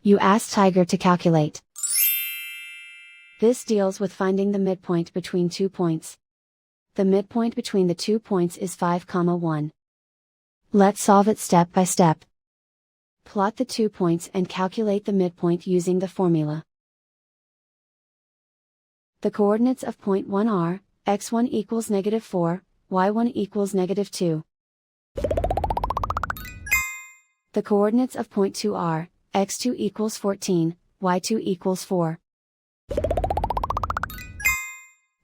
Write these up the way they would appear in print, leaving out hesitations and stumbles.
You ask Tiger to calculate. This deals with finding the midpoint between 2 points. The midpoint between the 2 points is 5, 1. Let's solve it step by step. Plot the 2 points and calculate the midpoint using the formula. The coordinates of point 1 are, x1 equals -4, y1 equals -2. The coordinates of point 2 are, x2 equals 14, y2 equals 4.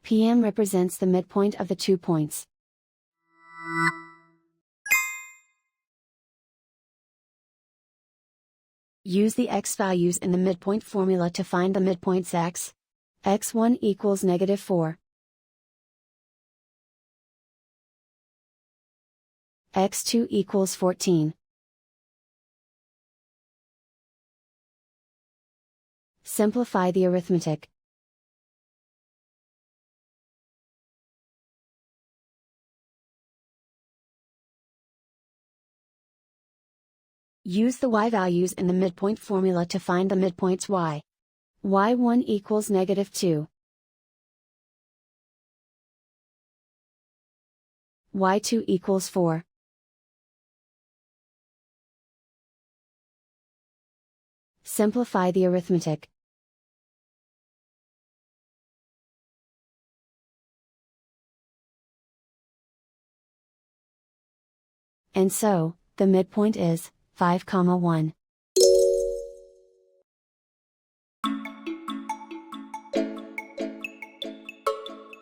PM represents the midpoint of the 2 points. Use the x values in the midpoint formula to find the midpoints x. x1 equals -4. x2 equals 14. Simplify the arithmetic. Use the y values in the midpoint formula to find the midpoints y. y1 equals -2. y2 equals 4. Simplify the arithmetic. And so, the midpoint is 5, 1.